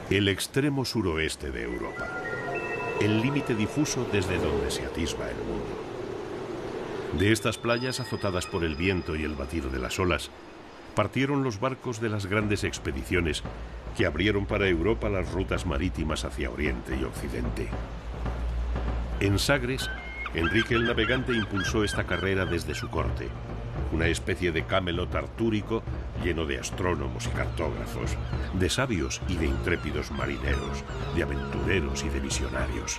El extremo suroeste de Europa. El límite difuso desde donde se atisba el mundo. De estas playas azotadas por el viento y el batir de las olas, partieron los barcos de las grandes expediciones que abrieron para Europa las rutas marítimas hacia Oriente y Occidente. En Sagres, Enrique el Navegante impulsó esta carrera desde su corte, una especie de Camelot artúrico lleno de astrónomos y cartógrafos, de sabios y de intrépidos marineros, de aventureros y de visionarios.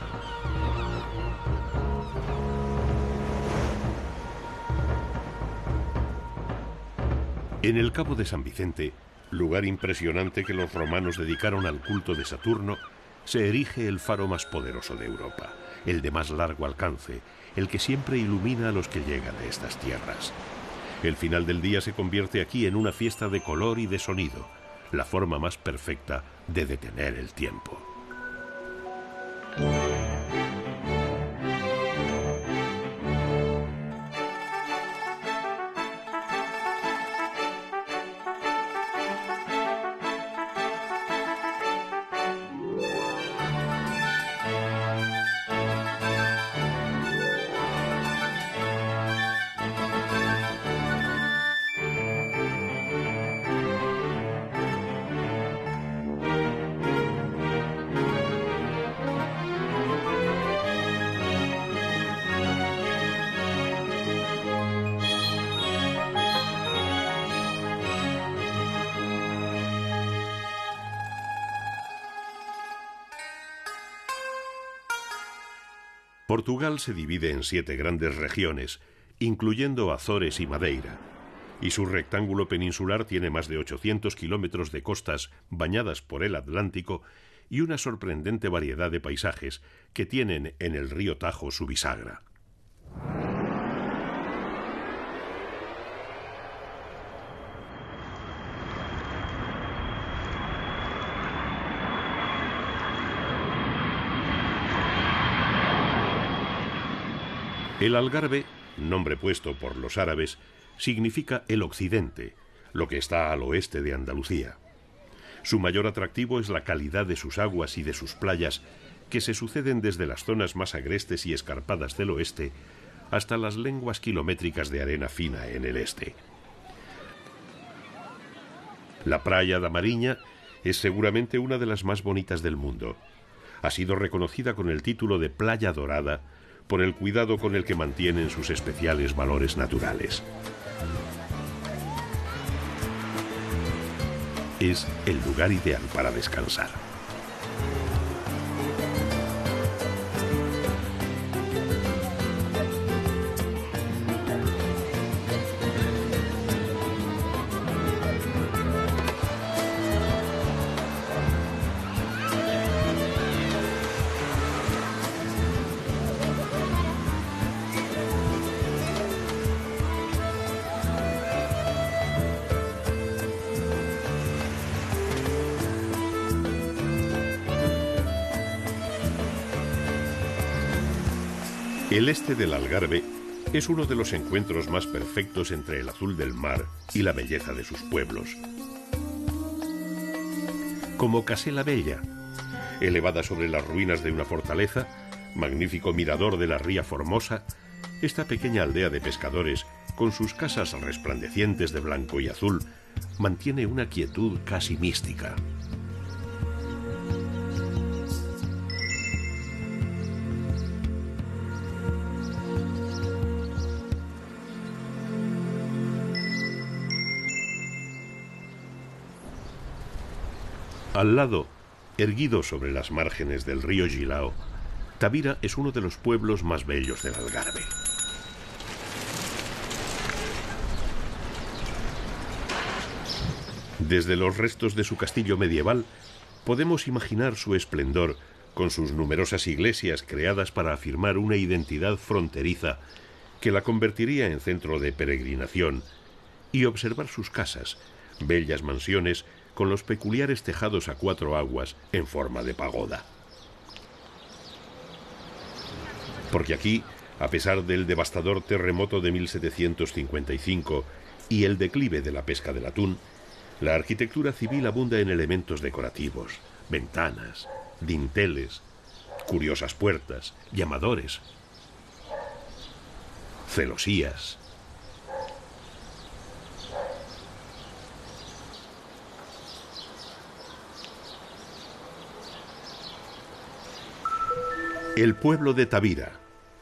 En el Cabo de San Vicente, lugar impresionante que los romanos dedicaron al culto de Saturno, se erige el faro más poderoso de Europa, el de más largo alcance, el que siempre ilumina a los que llegan a estas tierras. El final del día se convierte aquí en una fiesta de color y de sonido, la forma más perfecta de detener el tiempo. Portugal se divide en 7 grandes regiones, incluyendo Azores y Madeira, y su rectángulo peninsular tiene más de 800 kilómetros de costas bañadas por el Atlántico y una sorprendente variedad de paisajes que tienen en el río Tajo su bisagra. El Algarve, nombre puesto por los árabes, significa el occidente, lo que está al oeste de Andalucía. Su mayor atractivo es la calidad de sus aguas y de sus playas, que se suceden desde las zonas más agrestes y escarpadas del oeste hasta las lenguas kilométricas de arena fina en el este. La Praia da Mariña es seguramente una de las más bonitas del mundo. Ha sido reconocida con el título de Playa Dorada por el cuidado con el que mantienen sus especiales valores naturales. Es el lugar ideal para descansar. El este del Algarve es uno de los encuentros más perfectos entre el azul del mar y la belleza de sus pueblos. Como Casela Bella, elevada sobre las ruinas de una fortaleza, magnífico mirador de la ría Formosa, esta pequeña aldea de pescadores, con sus casas resplandecientes de blanco y azul, mantiene una quietud casi mística. Al lado, erguido sobre las márgenes del río Gilao, Tavira es uno de los pueblos más bellos del Algarve. Desde los restos de su castillo medieval, podemos imaginar su esplendor con sus numerosas iglesias creadas para afirmar una identidad fronteriza que la convertiría en centro de peregrinación, y observar sus casas, bellas mansiones con los peculiares tejados a 4 aguas en forma de pagoda. Porque aquí, a pesar del devastador terremoto de 1755 y el declive de la pesca del atún, la arquitectura civil abunda en elementos decorativos, ventanas, dinteles, curiosas puertas, llamadores, celosías. El pueblo de Tavira,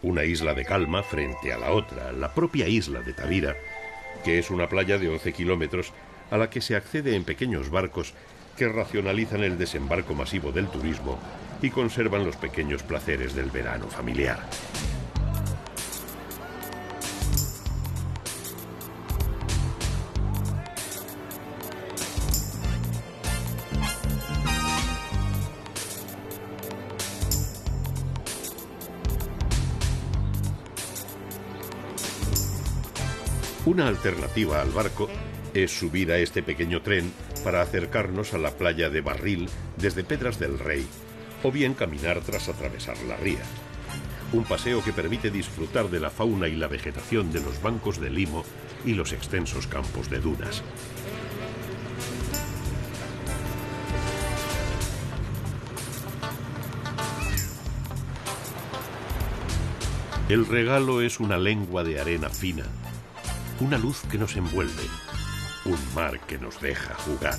una isla de calma frente a la otra, la propia isla de Tavira, que es una playa de 11 kilómetros a la que se accede en pequeños barcos que racionalizan el desembarco masivo del turismo y conservan los pequeños placeres del verano familiar. Una alternativa al barco es subir a este pequeño tren para acercarnos a la playa de Barril desde Pedras del Rey, o bien caminar tras atravesar la ría. Un paseo que permite disfrutar de la fauna y la vegetación de los bancos de limo y los extensos campos de dunas. El regalo es una lengua de arena fina, una luz que nos envuelve, un mar que nos deja jugar.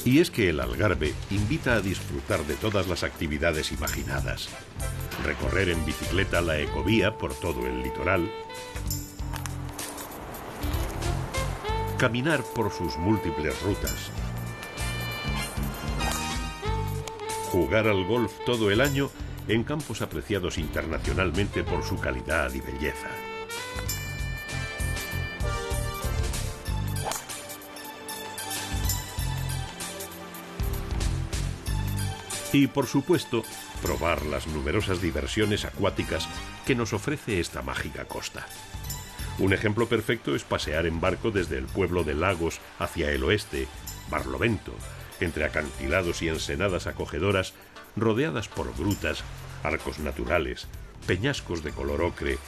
Y es que el Algarve invita a disfrutar de todas las actividades imaginadas. Recorrer en bicicleta la ecovía por todo el litoral, caminar por sus múltiples rutas, jugar al golf todo el año en campos apreciados internacionalmente por su calidad y belleza. Y, por supuesto, probar las numerosas diversiones acuáticas que nos ofrece esta mágica costa. Un ejemplo perfecto es pasear en barco desde el pueblo de Lagos hacia el oeste, Barlovento, entre acantilados y ensenadas acogedoras, rodeadas por grutas, arcos naturales, peñascos de color ocre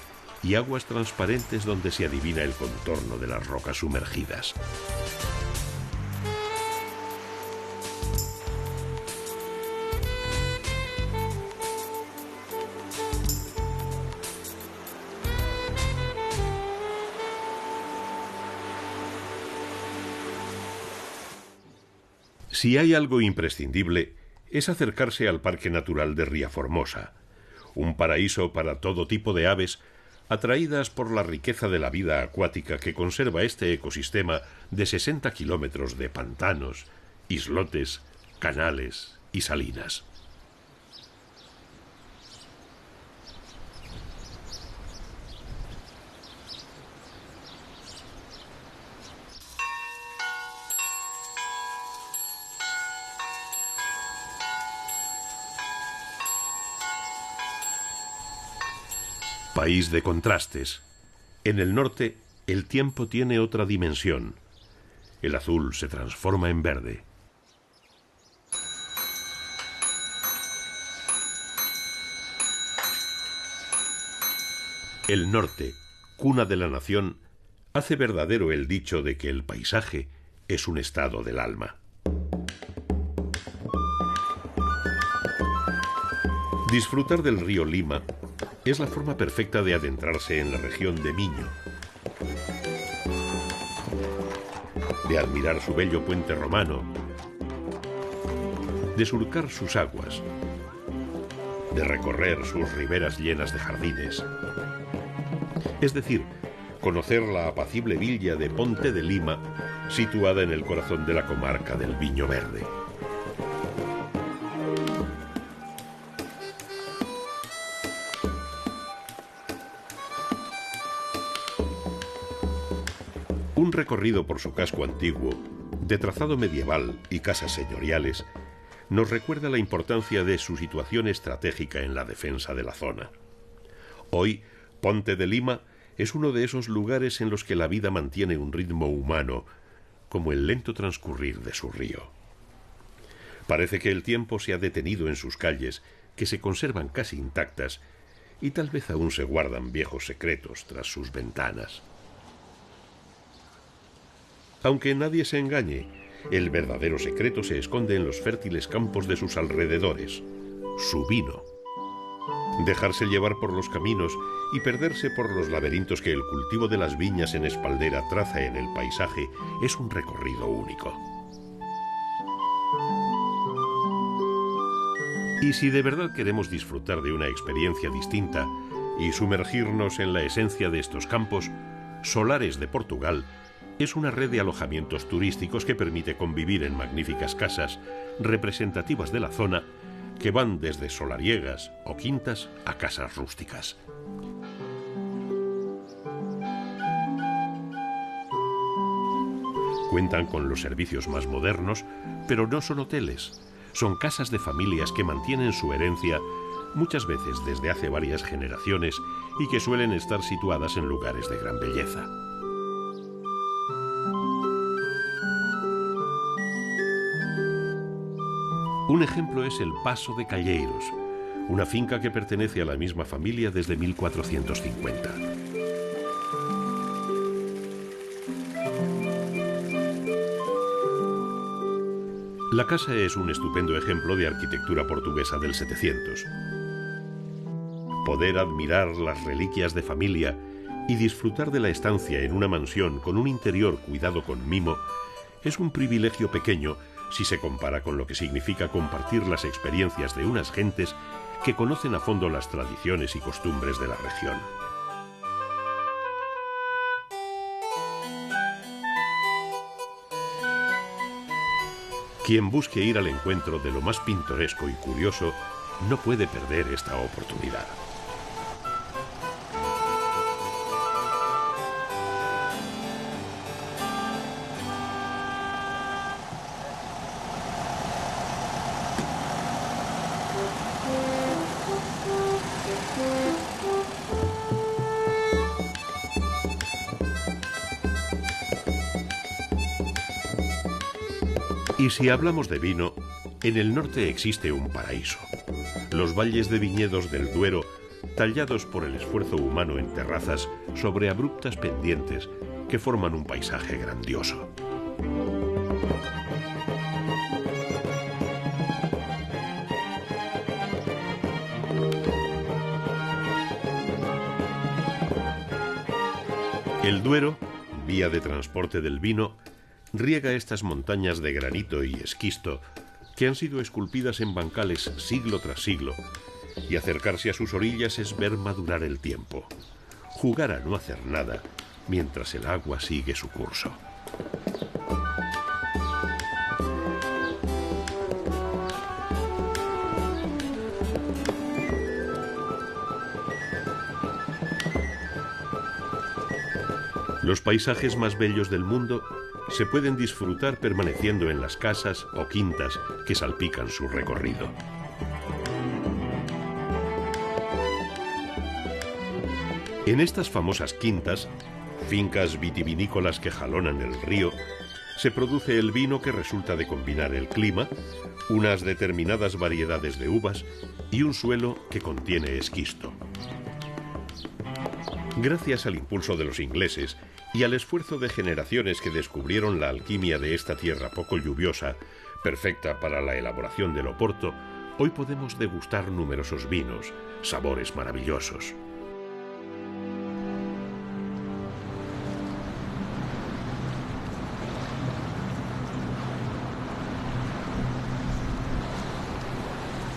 y aguas transparentes donde se adivina el contorno de las rocas sumergidas. Si hay algo imprescindible, es acercarse al Parque Natural de Riaformosa, un paraíso para todo tipo de aves, atraídas por la riqueza de la vida acuática que conserva este ecosistema de 60 kilómetros de pantanos, islotes, canales y salinas. País de contrastes. En el norte, el tiempo tiene otra dimensión. El azul se transforma en verde. El norte, cuna de la nación, hace verdadero el dicho de que el paisaje es un estado del alma. Disfrutar del río Lima es la forma perfecta de adentrarse en la región de Miño, de admirar su bello puente romano, de surcar sus aguas, de recorrer sus riberas llenas de jardines. Es decir, conocer la apacible villa de Ponte de Lima, situada en el corazón de la comarca del Viño Verde. Un recorrido por su casco antiguo, de trazado medieval y casas señoriales, nos recuerda la importancia de su situación estratégica en la defensa de la zona. Hoy, Ponte de Lima es uno de esos lugares en los que la vida mantiene un ritmo humano, como el lento transcurrir de su río. Parece que el tiempo se ha detenido en sus calles, que se conservan casi intactas, y tal vez aún se guardan viejos secretos tras sus ventanas. Aunque nadie se engañe, el verdadero secreto se esconde en los fértiles campos de sus alrededores, su vino. Dejarse llevar por los caminos y perderse por los laberintos que el cultivo de las viñas en espaldera traza en el paisaje es un recorrido único. Y si de verdad queremos disfrutar de una experiencia distinta y sumergirnos en la esencia de estos campos, Solares de Portugal es una red de alojamientos turísticos que permite convivir en magníficas casas representativas de la zona que van desde solariegas o quintas a casas rústicas. Cuentan con los servicios más modernos, pero no son hoteles. Son casas de familias que mantienen su herencia muchas veces desde hace varias generaciones y que suelen estar situadas en lugares de gran belleza. Un ejemplo es el Paso de Calleiros, una finca que pertenece a la misma familia desde 1450. La casa es un estupendo ejemplo de arquitectura portuguesa del 700. Poder admirar las reliquias de familia y disfrutar de la estancia en una mansión con un interior cuidado con mimo es un privilegio pequeño si se compara con lo que significa compartir las experiencias de unas gentes que conocen a fondo las tradiciones y costumbres de la región. Quien busque ir al encuentro de lo más pintoresco y curioso no puede perder esta oportunidad. Y si hablamos de vino, en el norte existe un paraíso. Los valles de viñedos del Duero, tallados por el esfuerzo humano en terrazas sobre abruptas pendientes que forman un paisaje grandioso. El Duero, vía de transporte del vino, riega estas montañas de granito y esquisto que han sido esculpidas en bancales siglo tras siglo, y acercarse a sus orillas es ver madurar el tiempo, jugar a no hacer nada mientras el agua sigue su curso. Los paisajes más bellos del mundo se pueden disfrutar permaneciendo en las casas o quintas que salpican su recorrido. En estas famosas quintas, fincas vitivinícolas que jalonan el río, se produce el vino que resulta de combinar el clima, unas determinadas variedades de uvas y un suelo que contiene esquisto. Gracias al impulso de los ingleses y al esfuerzo de generaciones que descubrieron la alquimia de esta tierra poco lluviosa, perfecta para la elaboración del Oporto, hoy podemos degustar numerosos vinos, sabores maravillosos.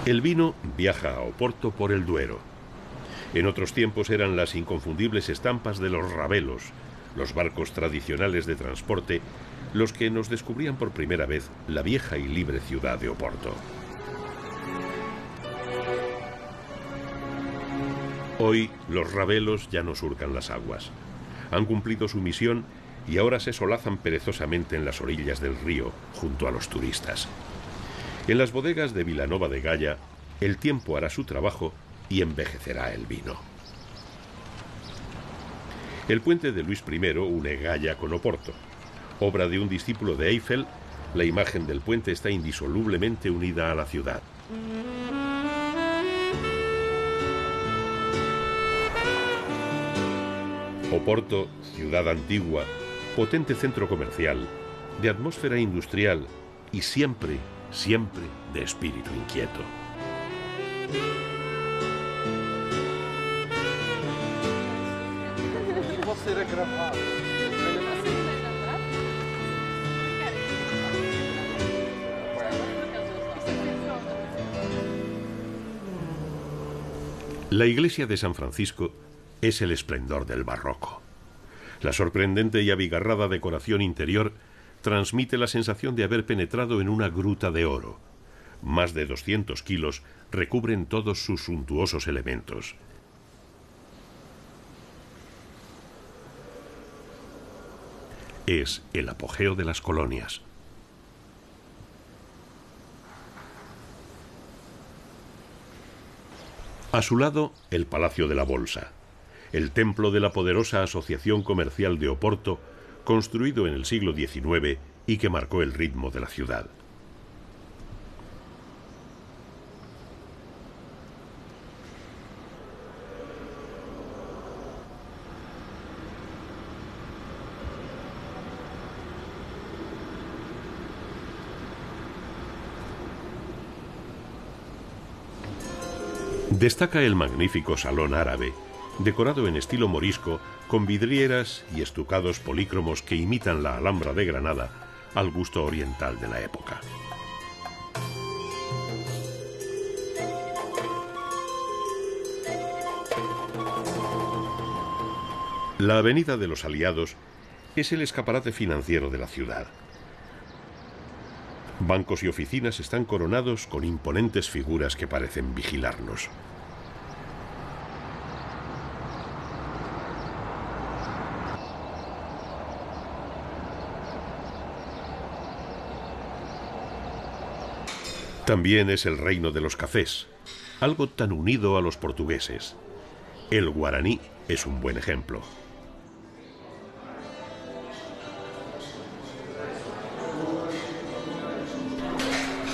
El vino viaja a Oporto por el Duero. En otros tiempos eran las inconfundibles estampas de los rabelos, los barcos tradicionales de transporte, los que nos descubrían por primera vez la vieja y libre ciudad de Oporto. Hoy los rabelos ya no surcan las aguas. Han cumplido su misión y ahora se solazan perezosamente en las orillas del río, junto a los turistas. En las bodegas de Vilanova de Gaia, el tiempo hará su trabajo y envejecerá el vino. El puente de Luis I une Gaya con Oporto. Obra de un discípulo de Eiffel, la imagen del puente está indisolublemente unida a la ciudad. Oporto, ciudad antigua, potente centro comercial, de atmósfera industrial y siempre, siempre de espíritu inquieto. La iglesia de San Francisco es el esplendor del barroco. La sorprendente y abigarrada decoración interior transmite la sensación de haber penetrado en una gruta de oro. Más de 200 kilos recubren todos sus suntuosos elementos. Es el apogeo de las colonias. A su lado, el Palacio de la Bolsa, el templo de la poderosa Asociación Comercial de Oporto, construido en el siglo XIX y que marcó el ritmo de la ciudad. Destaca el magnífico salón árabe, decorado en estilo morisco, con vidrieras y estucados polícromos que imitan la Alhambra de Granada al gusto oriental de la época. La Avenida de los Aliados es el escaparate financiero de la ciudad. Bancos y oficinas están coronados con imponentes figuras que parecen vigilarnos. También es el reino de los cafés, algo tan unido a los portugueses. El guaraní es un buen ejemplo.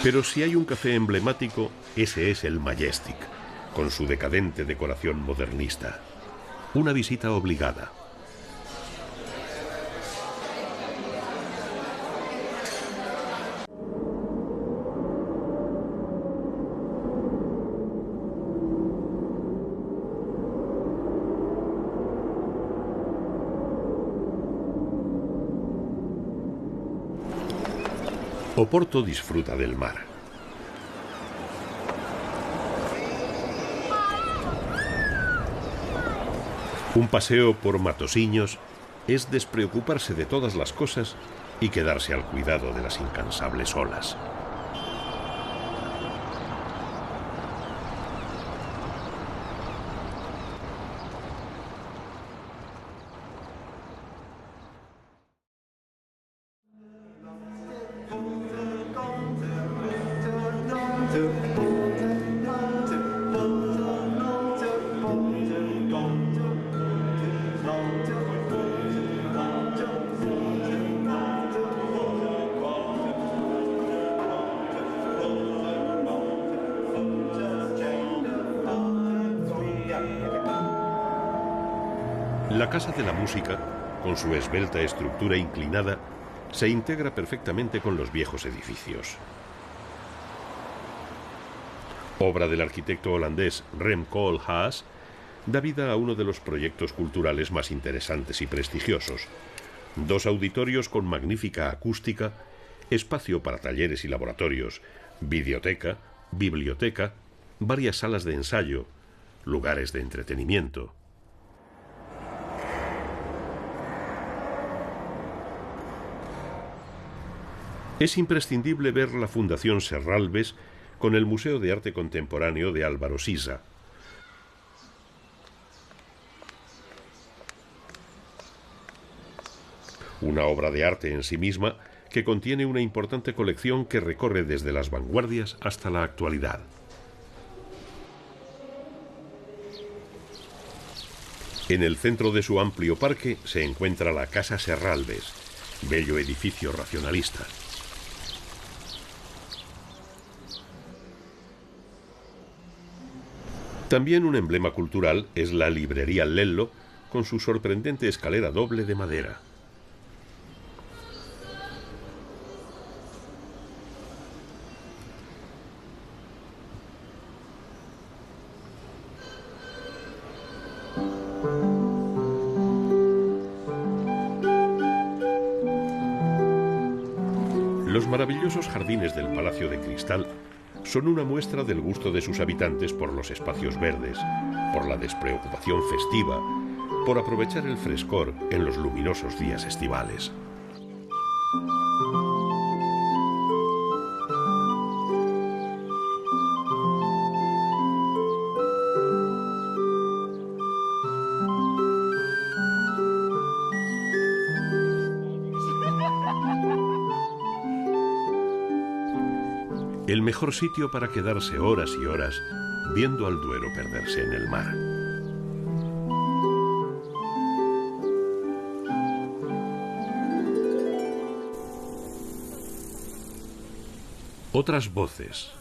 Pero si hay un café emblemático, ese es el Majestic, con su decadente decoración modernista. Una visita obligada. Oporto disfruta del mar. Un paseo por Matosinhos es despreocuparse de todas las cosas y quedarse al cuidado de las incansables olas. La Casa de la Música, con su esbelta estructura inclinada, se integra perfectamente con los viejos edificios. Obra del arquitecto holandés Rem Koolhaas, da vida a uno de los proyectos culturales más interesantes y prestigiosos. 2 auditorios con magnífica acústica, espacio para talleres y laboratorios, videoteca, biblioteca, varias salas de ensayo, lugares de entretenimiento. Es imprescindible ver la Fundación Serralves con el Museo de Arte Contemporáneo de Álvaro Siza. Una obra de arte en sí misma que contiene una importante colección que recorre desde las vanguardias hasta la actualidad. En el centro de su amplio parque se encuentra la Casa Serralbes, bello edificio racionalista. También un emblema cultural es la librería Lello, con su sorprendente escalera doble de madera. Los maravillosos jardines del Palacio de Cristal son una muestra del gusto de sus habitantes por los espacios verdes, por la despreocupación festiva, por aprovechar el frescor en los luminosos días estivales. El mejor sitio para quedarse horas y horas viendo al Duero perderse en el mar. Otras voces,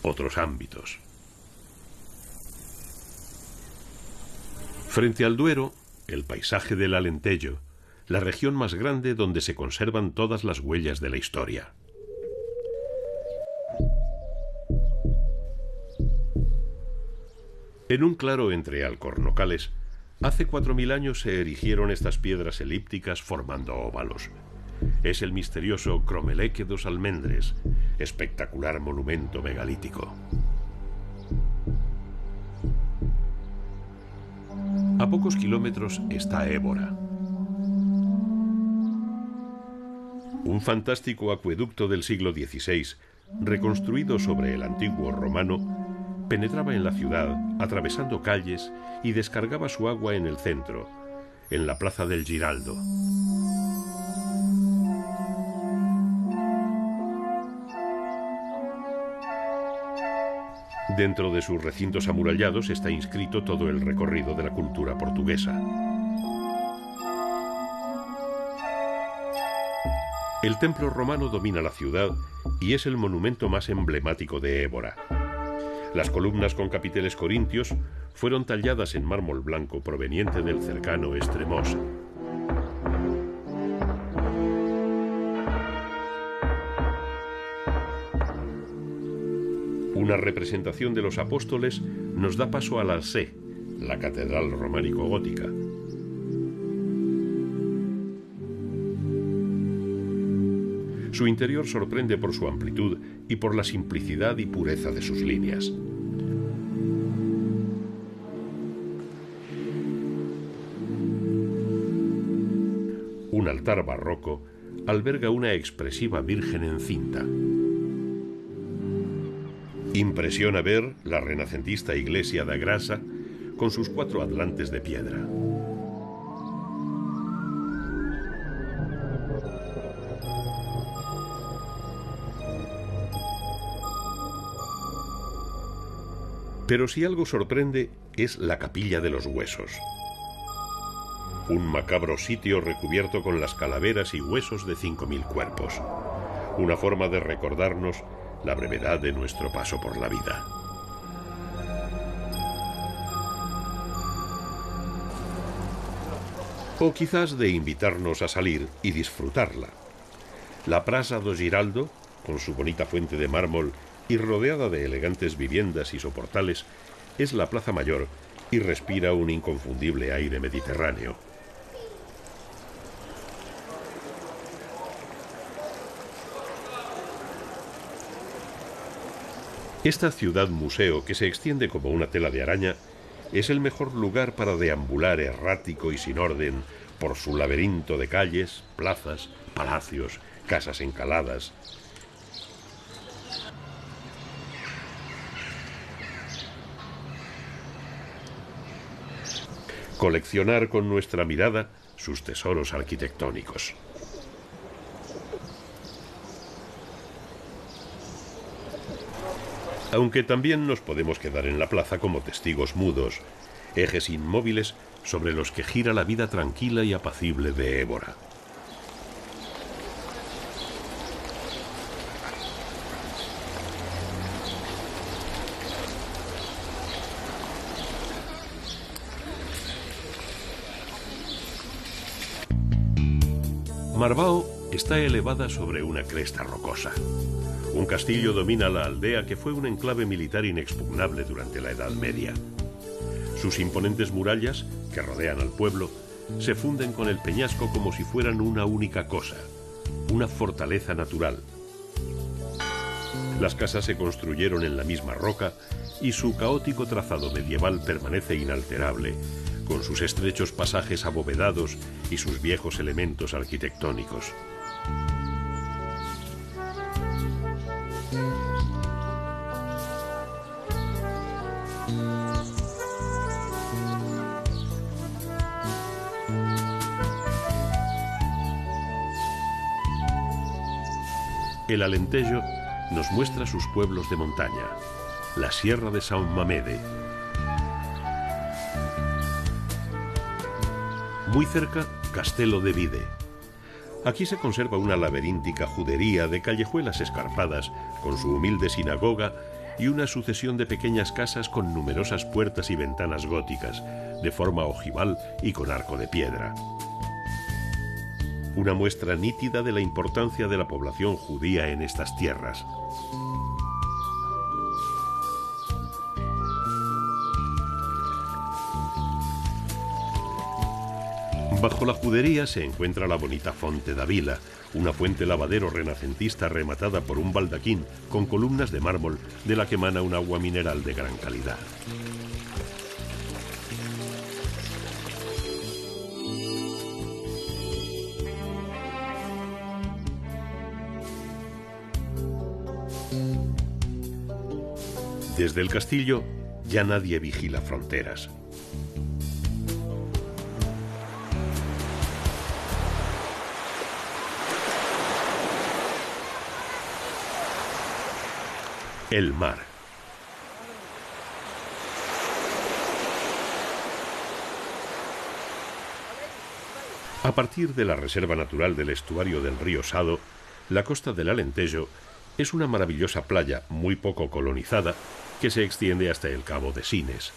otros ámbitos. Frente al Duero, el paisaje del Alentejo, la región más grande donde se conservan todas las huellas de la historia. En un claro entre alcornocales, hace 4000 años se erigieron estas piedras elípticas formando óvalos. Es el misterioso Cromeleque dos Almendres, espectacular monumento megalítico. A pocos kilómetros está Évora. Un fantástico acueducto del siglo XVI, reconstruido sobre el antiguo romano, penetraba en la ciudad, atravesando calles y descargaba su agua en el centro, en la plaza del Giraldo. Dentro de sus recintos amurallados está inscrito todo el recorrido de la cultura portuguesa. El templo romano domina la ciudad y es el monumento más emblemático de Évora. Las columnas con capiteles corintios fueron talladas en mármol blanco proveniente del cercano Estremosa. Una representación de los apóstoles nos da paso a la Sé, la catedral románico-gótica. Su interior sorprende por su amplitud y por la simplicidad y pureza de sus líneas. Un altar barroco alberga una expresiva Virgen encinta. Impresiona ver la renacentista iglesia da Grassa con sus 4 atlantes de piedra. Pero si algo sorprende es la Capilla de los Huesos. Un macabro sitio recubierto con las calaveras y huesos de 5000 cuerpos. Una forma de recordarnos la brevedad de nuestro paso por la vida. O quizás de invitarnos a salir y disfrutarla. La Praça do Giraldo, con su bonita fuente de mármol y rodeada de elegantes viviendas y soportales, es la plaza mayor y respira un inconfundible aire mediterráneo. Esta ciudad museo, que se extiende como una tela de araña, es el mejor lugar para deambular errático y sin orden por su laberinto de calles, plazas, palacios, casas encaladas. Coleccionar con nuestra mirada sus tesoros arquitectónicos. Aunque también nos podemos quedar en la plaza como testigos mudos, ejes inmóviles sobre los que gira la vida tranquila y apacible de Évora. Marbao está elevada sobre una cresta rocosa. Un castillo domina la aldea que fue un enclave militar inexpugnable durante la Edad Media. Sus imponentes murallas, que rodean al pueblo, se funden con el peñasco como si fueran una única cosa, una fortaleza natural. Las casas se construyeron en la misma roca y su caótico trazado medieval permanece inalterable, con sus estrechos pasajes abovedados y sus viejos elementos arquitectónicos. El Alentejo nos muestra sus pueblos de montaña, la Sierra de São Mamede. Muy cerca, Castelo de Vide. Aquí se conserva una laberíntica judería de callejuelas escarpadas, con su humilde sinagoga y una sucesión de pequeñas casas con numerosas puertas y ventanas góticas, de forma ojival y con arco de piedra. Una muestra nítida de la importancia de la población judía en estas tierras. Bajo la judería se encuentra la bonita Fonte da Vila, una fuente lavadero renacentista rematada por un baldaquín con columnas de mármol de la que emana un agua mineral de gran calidad. Desde el castillo ya nadie vigila fronteras. El mar. A partir de la reserva natural del estuario del río Sado, la costa del Alentejo es una maravillosa playa muy poco colonizada que se extiende hasta el cabo de Sines.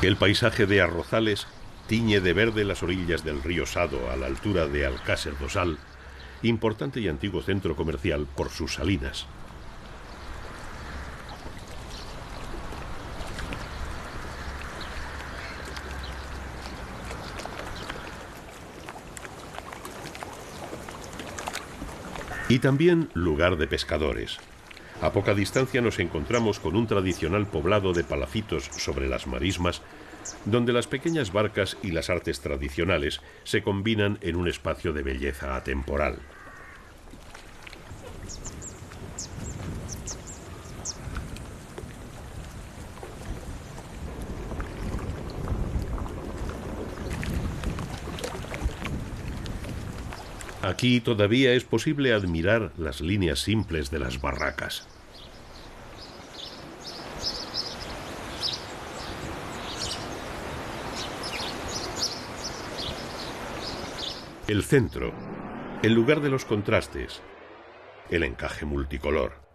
El paisaje de arrozales tiñe de verde las orillas del río Sado a la altura de Alcácer do Sal, importante y antiguo centro comercial por sus salinas. Y también lugar de pescadores. A poca distancia nos encontramos con un tradicional poblado de palafitos sobre las marismas, donde las pequeñas barcas y las artes tradicionales se combinan en un espacio de belleza atemporal. Aquí todavía es posible admirar las líneas simples de las barracas. El centro, el lugar de los contrastes, el encaje multicolor.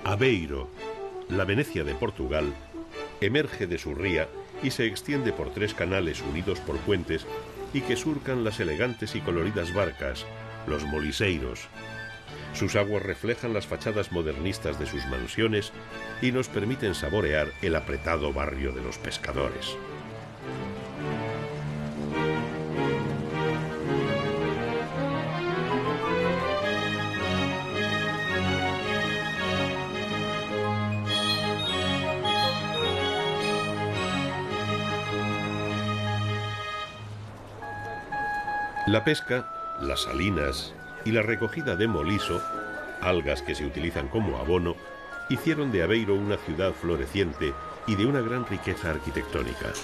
Aveiro, la Venecia de Portugal, emerge de su ría y se extiende por 3 canales unidos por puentes y que surcan las elegantes y coloridas barcas, los moliseiros, Sus aguas reflejan las fachadas modernistas de sus mansiones y nos permiten saborear el apretado barrio de los pescadores. La pesca, las salinas y la recogida de moliso, algas que se utilizan como abono, hicieron de Aveiro una ciudad floreciente y de una gran riqueza arquitectónica.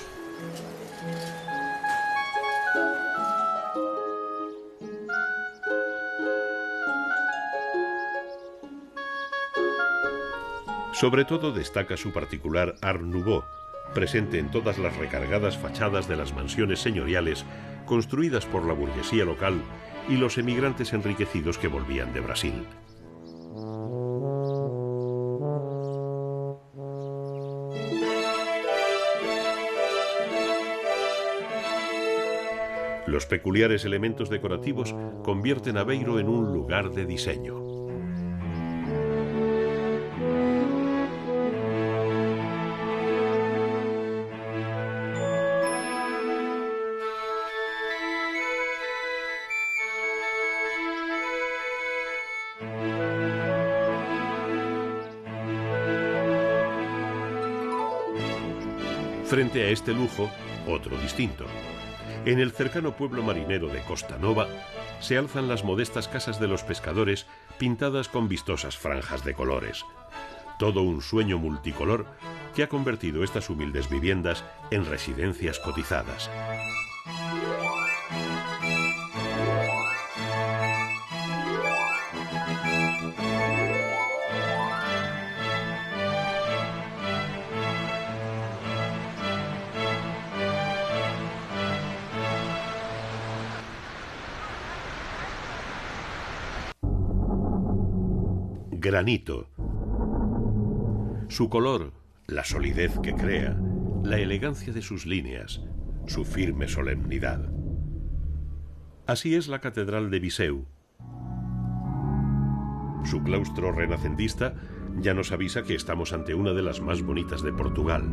Sobre todo destaca su particular Art Nouveau, presente en todas las recargadas fachadas de las mansiones señoriales construidas por la burguesía local y los emigrantes enriquecidos que volvían de Brasil. Los peculiares elementos decorativos convierten a Aveiro en un lugar de diseño. Frente a este lujo, otro distinto. En el cercano pueblo marinero de Costa Nova se alzan las modestas casas de los pescadores pintadas con vistosas franjas de colores. Todo un sueño multicolor que ha convertido estas humildes viviendas en residencias cotizadas. Granito. Su color, la solidez que crea, la elegancia de sus líneas, su firme solemnidad. Así es la Catedral de Viseu. Su claustro renacentista ya nos avisa que estamos ante una de las más bonitas de Portugal.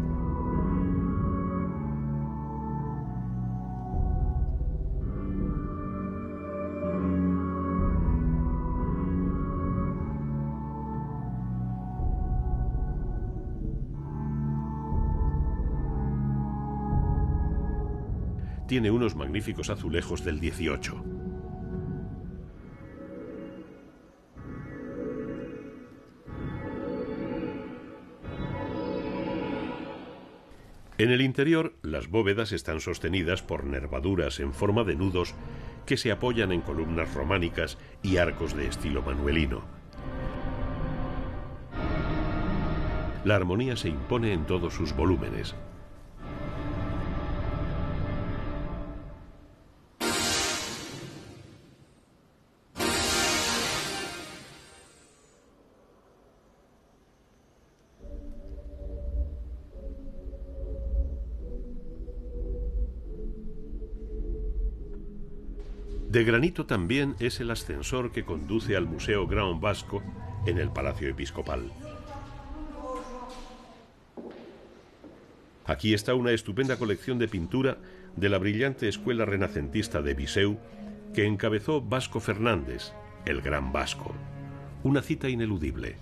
Tiene unos magníficos azulejos del 18. En el interior, las bóvedas están sostenidas por nervaduras en forma de nudos que se apoyan en columnas románicas y arcos de estilo manuelino. La armonía se impone en todos sus volúmenes. De granito también es el ascensor que conduce al Museo Grão Vasco en el Palacio Episcopal. Aquí está una estupenda colección de pintura de la brillante escuela renacentista de Viseu que encabezó Vasco Fernández, el Gran Vasco. Una cita ineludible.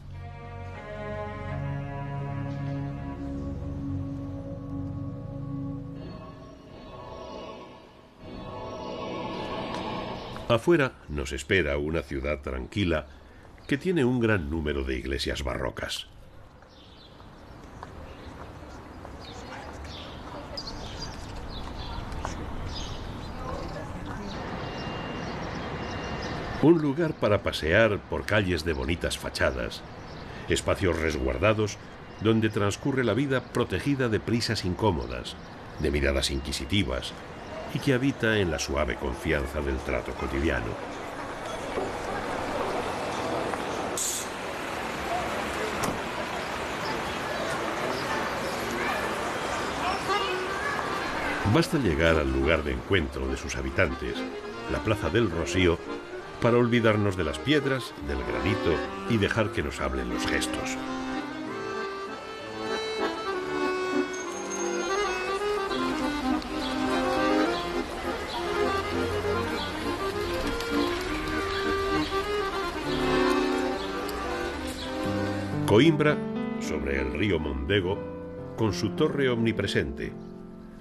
Afuera nos espera una ciudad tranquila que tiene un gran número de iglesias barrocas. Un lugar para pasear por calles de bonitas fachadas, espacios resguardados donde transcurre la vida protegida de prisas incómodas, de miradas inquisitivas, y que habita en la suave confianza del trato cotidiano. Basta llegar al lugar de encuentro de sus habitantes, la Plaza del Rocío, para olvidarnos de las piedras, del granito y dejar que nos hablen los gestos. Coimbra, sobre el río Mondego, con su torre omnipresente.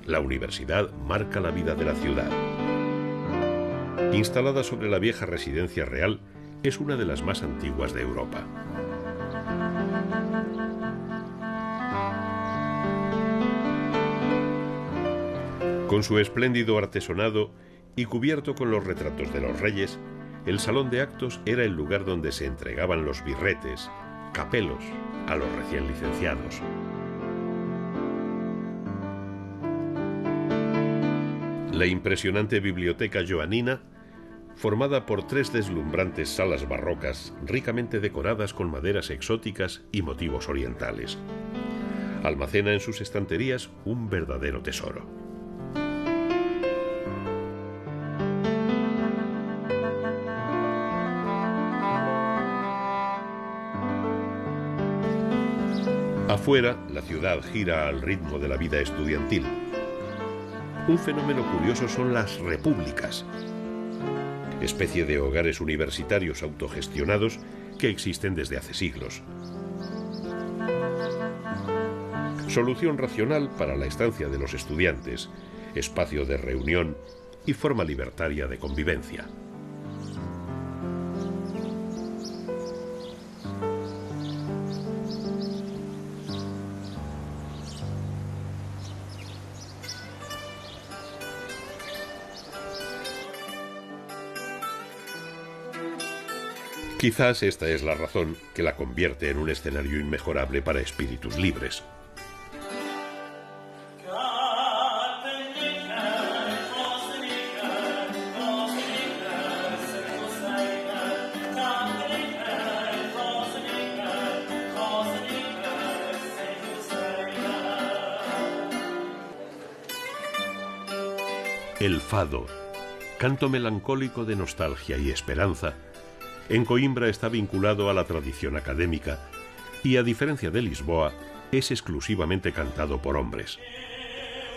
La universidad marca la vida de la ciudad. Instalada sobre la vieja residencia real, es una de las más antiguas de Europa. Con su espléndido artesonado y cubierto con los retratos de los reyes, el salón de actos era el lugar donde se entregaban los birretes, capelos, a los recién licenciados. La impresionante biblioteca joanina, formada por 3 deslumbrantes salas barrocas ricamente decoradas con maderas exóticas y motivos orientales, almacena en sus estanterías un verdadero tesoro. Afuera, la ciudad gira al ritmo de la vida estudiantil. Un fenómeno curioso son las repúblicas, especie de hogares universitarios autogestionados que existen desde hace siglos. Solución racional para la estancia de los estudiantes, espacio de reunión y forma libertaria de convivencia. Quizás esta es la razón que la convierte en un escenario inmejorable para espíritus libres. El fado, canto melancólico de nostalgia y esperanza, en Coimbra está vinculado a la tradición académica y, a diferencia de Lisboa, es exclusivamente cantado por hombres.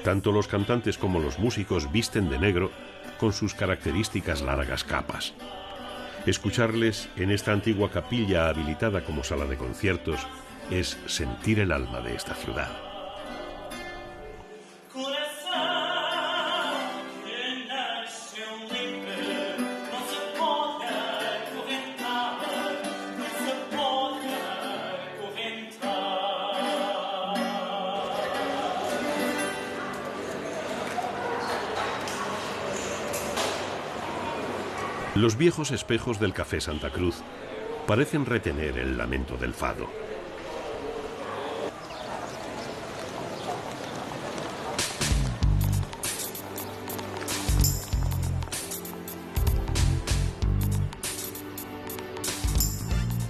Tanto los cantantes como los músicos visten de negro con sus características largas capas. Escucharles en esta antigua capilla habilitada como sala de conciertos es sentir el alma de esta ciudad. Los viejos espejos del Café Santa Cruz parecen retener el lamento del fado.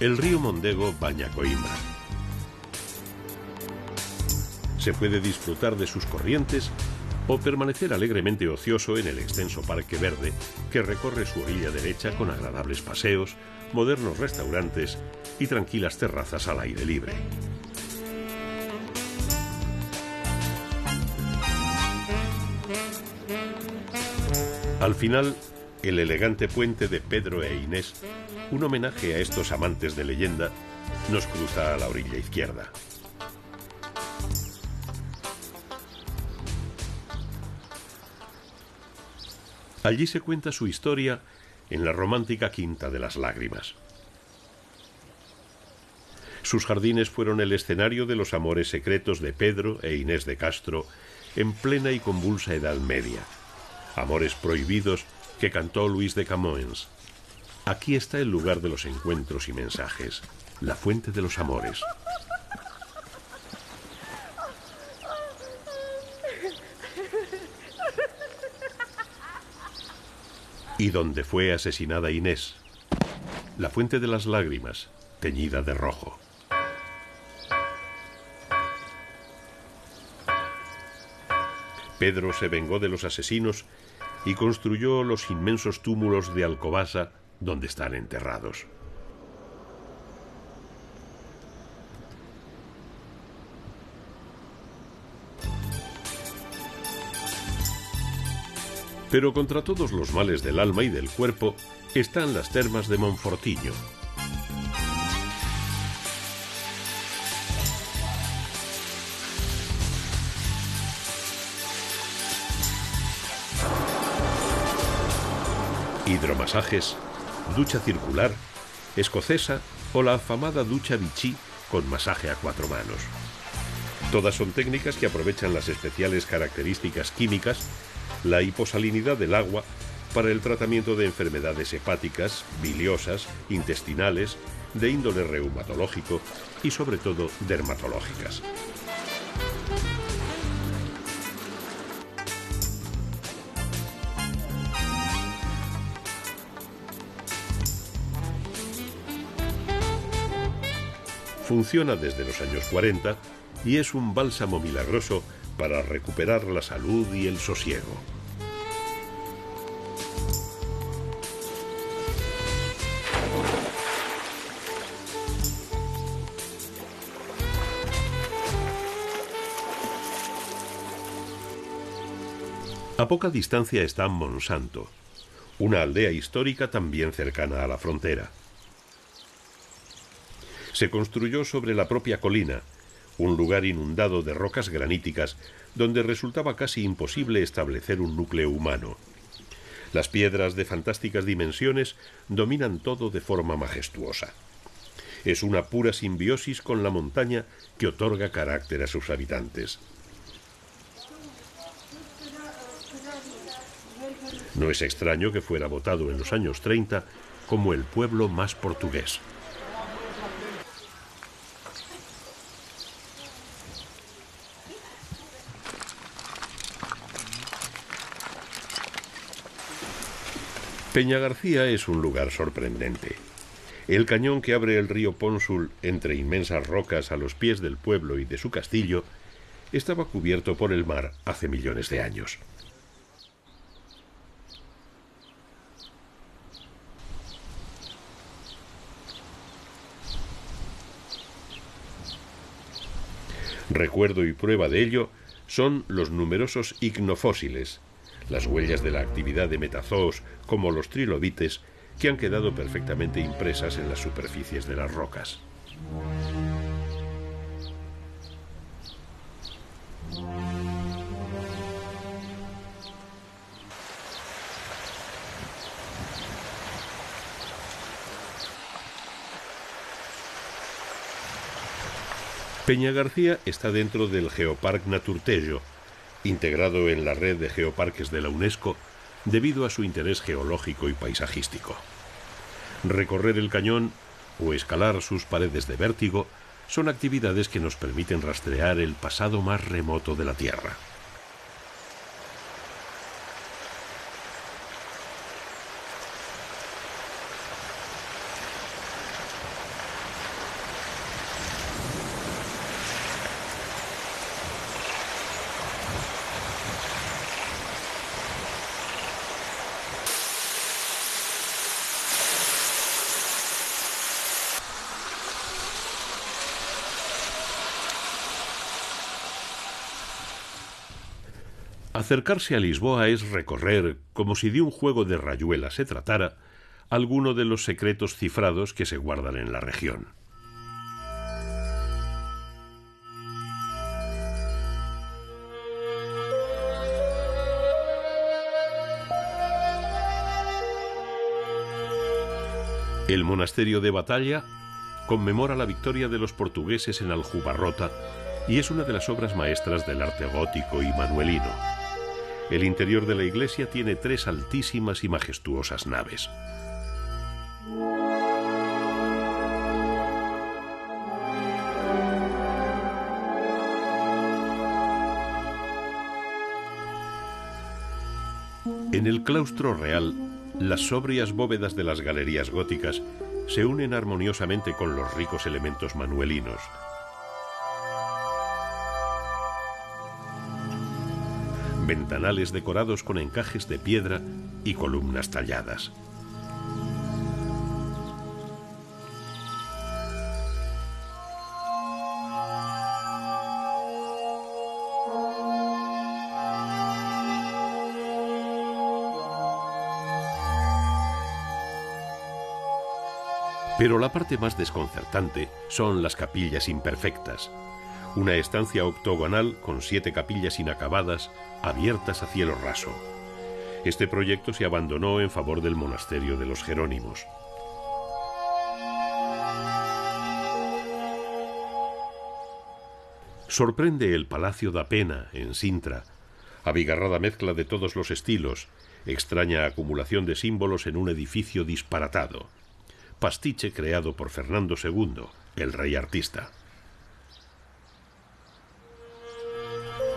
El río Mondego baña Coimbra. Se puede disfrutar de sus corrientes o permanecer alegremente ocioso en el extenso parque verde que recorre su orilla derecha con agradables paseos, modernos restaurantes y tranquilas terrazas al aire libre. Al final, el elegante puente de Pedro e Inés, un homenaje a estos amantes de leyenda, nos cruza a la orilla izquierda. Allí se cuenta su historia en la romántica Quinta de las Lágrimas. Sus jardines fueron el escenario de los amores secretos de Pedro e Inés de Castro en plena y convulsa Edad Media. Amores prohibidos que cantó Luis de Camoens. Aquí está el lugar de los encuentros y mensajes, la fuente de los amores. Y donde fue asesinada Inés, la fuente de las lágrimas, teñida de rojo. Pedro se vengó de los asesinos y construyó los inmensos túmulos de Alcobaza, donde están enterrados. Pero contra todos los males del alma y del cuerpo están las termas de Monfortiño. Hidromasajes, ducha circular, escocesa o la afamada ducha Vichy con masaje a 4 manos. Todas son técnicas que aprovechan las especiales características químicas, la hiposalinidad del agua, para el tratamiento de enfermedades hepáticas, biliosas, intestinales, de índole reumatológico y sobre todo dermatológicas. Funciona desde los años 40 y es un bálsamo milagroso para recuperar la salud y el sosiego. A poca distancia está Monsanto, una aldea histórica también cercana a la frontera. Se construyó sobre la propia colina, un lugar inundado de rocas graníticas donde resultaba casi imposible establecer un núcleo humano. Las piedras de fantásticas dimensiones dominan todo de forma majestuosa. Es una pura simbiosis con la montaña que otorga carácter a sus habitantes. No es extraño que fuera votado en los años 30 como el pueblo más portugués. Peñagarcía es un lugar sorprendente. El cañón que abre el río Pónsul entre inmensas rocas a los pies del pueblo y de su castillo estaba cubierto por el mar hace millones de años. Recuerdo y prueba de ello son los numerosos icnofósiles, las huellas de la actividad de metazoos como los trilobites que han quedado perfectamente impresas en las superficies de las rocas. Peñagarcía está dentro del Geoparque Naturtejo, integrado en la red de geoparques de la UNESCO debido a su interés geológico y paisajístico. Recorrer el cañón o escalar sus paredes de vértigo son actividades que nos permiten rastrear el pasado más remoto de la Tierra. Acercarse a Lisboa es recorrer, como si de un juego de rayuela se tratara, alguno de los secretos cifrados que se guardan en la región. El monasterio de Batalla conmemora la victoria de los portugueses en Aljubarrota y es una de las obras maestras del arte gótico y manuelino. El interior de la iglesia tiene 3 altísimas y majestuosas naves. En el claustro real, las sobrias bóvedas de las galerías góticas se unen armoniosamente con los ricos elementos manuelinos. Ventanales decorados con encajes de piedra y columnas talladas. Pero la parte más desconcertante son las capillas imperfectas. Una estancia octogonal con 7 capillas inacabadas, abiertas a cielo raso. Este proyecto se abandonó en favor del monasterio de los Jerónimos. Sorprende el Palacio da Pena, en Sintra, abigarrada mezcla de todos los estilos, extraña acumulación de símbolos en un edificio disparatado. Pastiche creado por Fernando II, el rey artista.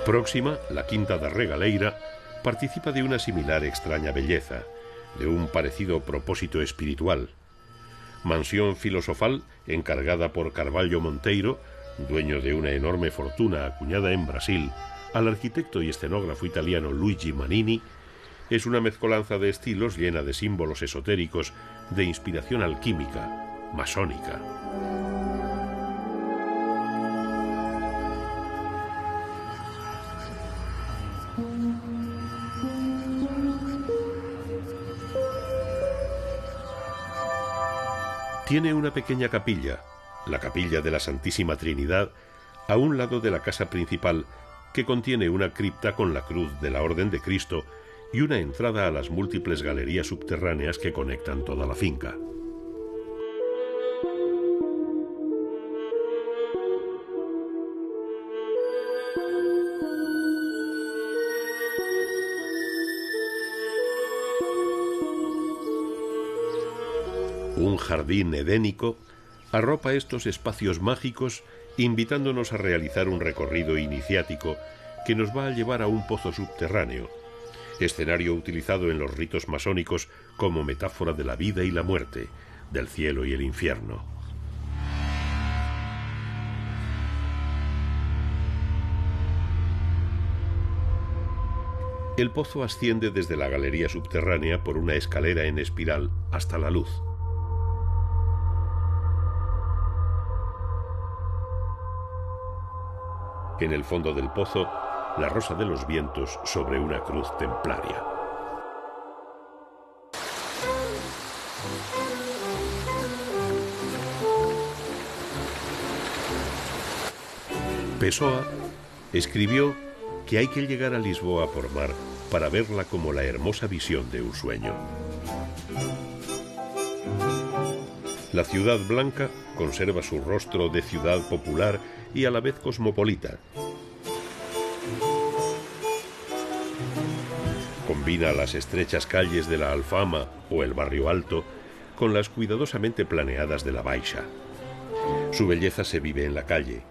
Próxima, la Quinta da Regaleira, participa de una similar extraña belleza, de un parecido propósito espiritual. Mansión filosofal encargada por Carvalho Monteiro, dueño de una enorme fortuna acuñada en Brasil, al arquitecto y escenógrafo italiano Luigi Manini, es una mezcolanza de estilos llena de símbolos esotéricos de inspiración alquímica, masónica. Tiene una pequeña capilla, la capilla de la Santísima Trinidad, a un lado de la casa principal, que contiene una cripta con la cruz de la Orden de Cristo y una entrada a las múltiples galerías subterráneas que conectan toda la finca. Un jardín edénico arropa estos espacios mágicos, invitándonos a realizar un recorrido iniciático que nos va a llevar a un pozo subterráneo, escenario utilizado en los ritos masónicos como metáfora de la vida y la muerte, del cielo y el infierno. El pozo asciende desde la galería subterránea por una escalera en espiral hasta la luz. En el fondo del pozo, la rosa de los vientos sobre una cruz templaria. Pessoa escribió que hay que llegar a Lisboa por mar para verla como la hermosa visión de un sueño. La ciudad blanca conserva su rostro de ciudad popular y a la vez cosmopolita. Combina las estrechas calles de la Alfama o el Barrio Alto con las cuidadosamente planeadas de la Baixa. Su belleza se vive en la calle.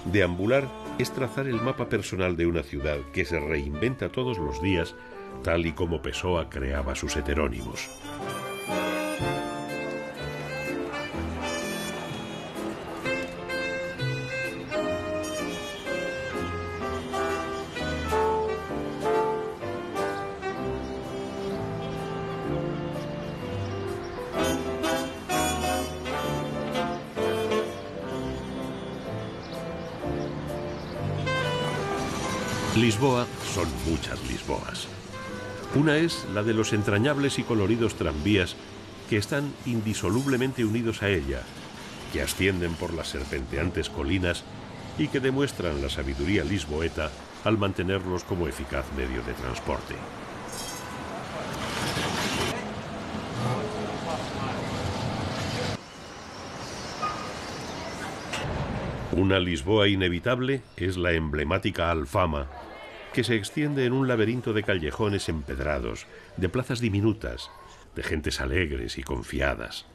Deambular es trazar el mapa personal de una ciudad que se reinventa todos los días, tal y como Pessoa creaba sus heterónimos. Lisboa son muchas Lisboas. Una es la de los entrañables y coloridos tranvías que están indisolublemente unidos a ella, que ascienden por las serpenteantes colinas y que demuestran la sabiduría lisboeta al mantenerlos como eficaz medio de transporte. Una Lisboa inevitable es la emblemática Alfama, que se extiende en un laberinto de callejones empedrados, de plazas diminutas, de gentes alegres y confiadas.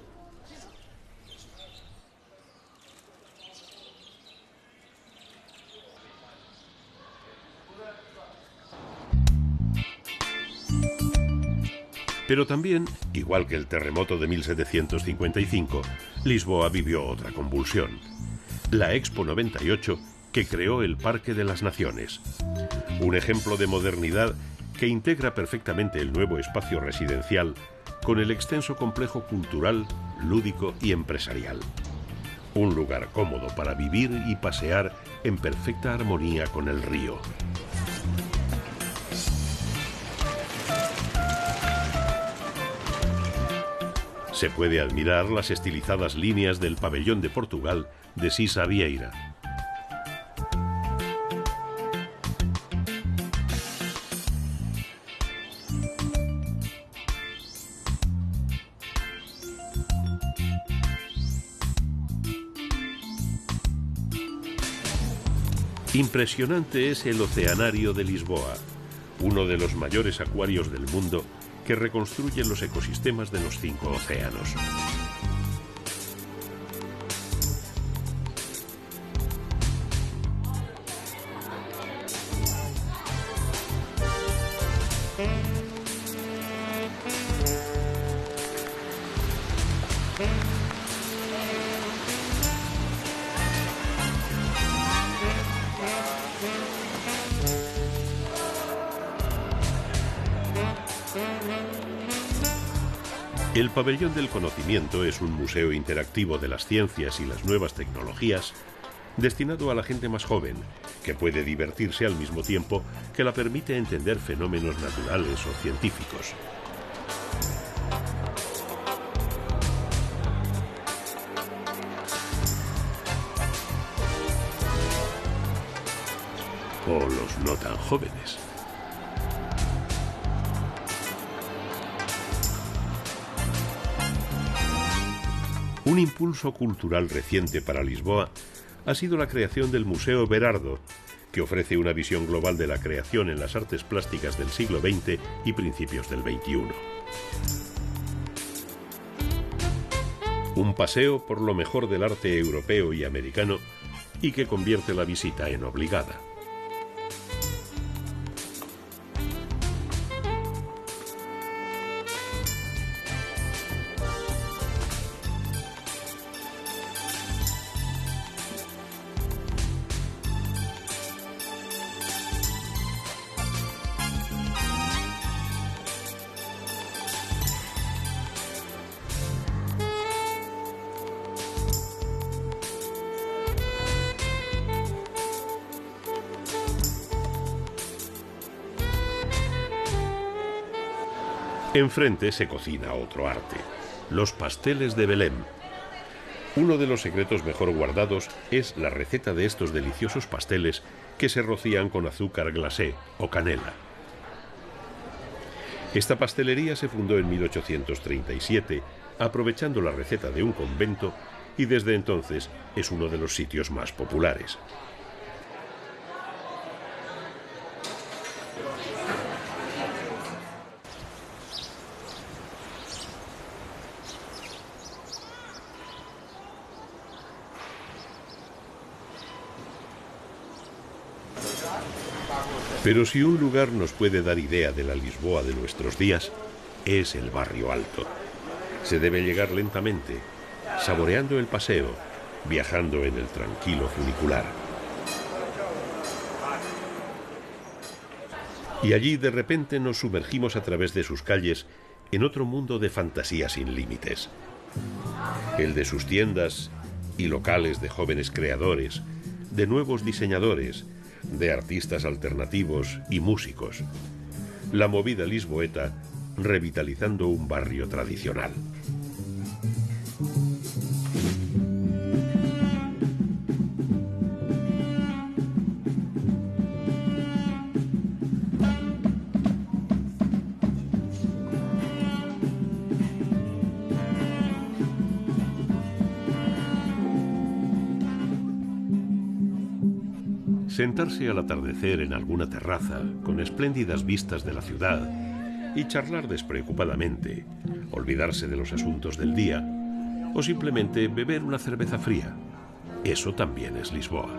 Pero también, igual que el terremoto de 1755, Lisboa vivió otra convulsión. La Expo 98, que creó el Parque de las Naciones. Un ejemplo de modernidad que integra perfectamente el nuevo espacio residencial con el extenso complejo cultural, lúdico y empresarial. Un lugar cómodo para vivir y pasear en perfecta armonía con el río. Se puede admirar las estilizadas líneas del pabellón de Portugal de Sisa Vieira. Impresionante es el Oceanário de Lisboa, uno de los mayores acuarios del mundo que reconstruye los ecosistemas de los 5 océanos. El Pabellón del Conocimiento es un museo interactivo de las ciencias y las nuevas tecnologías destinado a la gente más joven, que puede divertirse al mismo tiempo que la permite entender fenómenos naturales o científicos. O los no tan jóvenes. Un impulso cultural reciente para Lisboa ha sido la creación del Museo Berardo, que ofrece una visión global de la creación en las artes plásticas del siglo XX y principios del XXI. Un paseo por lo mejor del arte europeo y americano y que convierte la visita en obligada. Enfrente se cocina otro arte, los pasteles de Belém. Uno de los secretos mejor guardados es la receta de estos deliciosos pasteles que se rocían con azúcar glacé o canela. Esta pastelería se fundó en 1837, aprovechando la receta de un convento, y desde entonces es uno de los sitios más populares. Pero si un lugar nos puede dar idea de la Lisboa de nuestros días, es el Barrio Alto. Se debe llegar lentamente, saboreando el paseo, viajando en el tranquilo funicular. Y allí de repente nos sumergimos a través de sus calles en otro mundo de fantasía sin límites. El de sus tiendas y locales de jóvenes creadores, de nuevos diseñadores, de artistas alternativos y músicos. La movida lisboeta revitalizando un barrio tradicional. Sentarse al atardecer en alguna terraza con espléndidas vistas de la ciudad y charlar despreocupadamente, olvidarse de los asuntos del día o simplemente beber una cerveza fría. Eso también es Lisboa.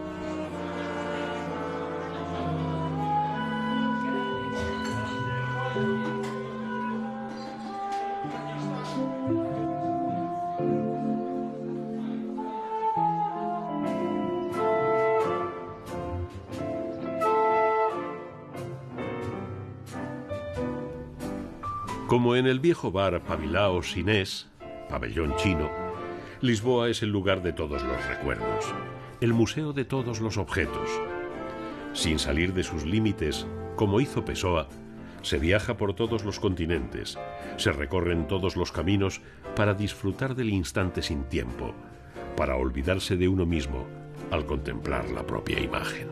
Como en el viejo bar Pabilao Chinés, pabellón chino, Lisboa es el lugar de todos los recuerdos, el museo de todos los objetos. Sin salir de sus límites, como hizo Pessoa, Se viaja por todos los continentes, se recorren todos los caminos para disfrutar del instante sin tiempo, para olvidarse de uno mismo al contemplar la propia imagen.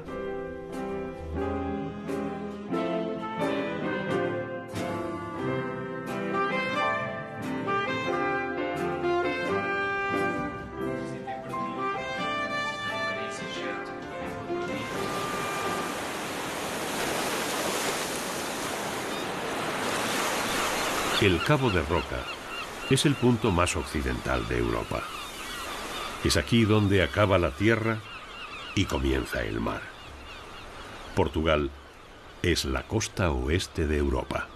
El Cabo de Roca es el punto más occidental de Europa. Es aquí donde acaba la tierra y comienza el mar. Portugal es la costa oeste de Europa.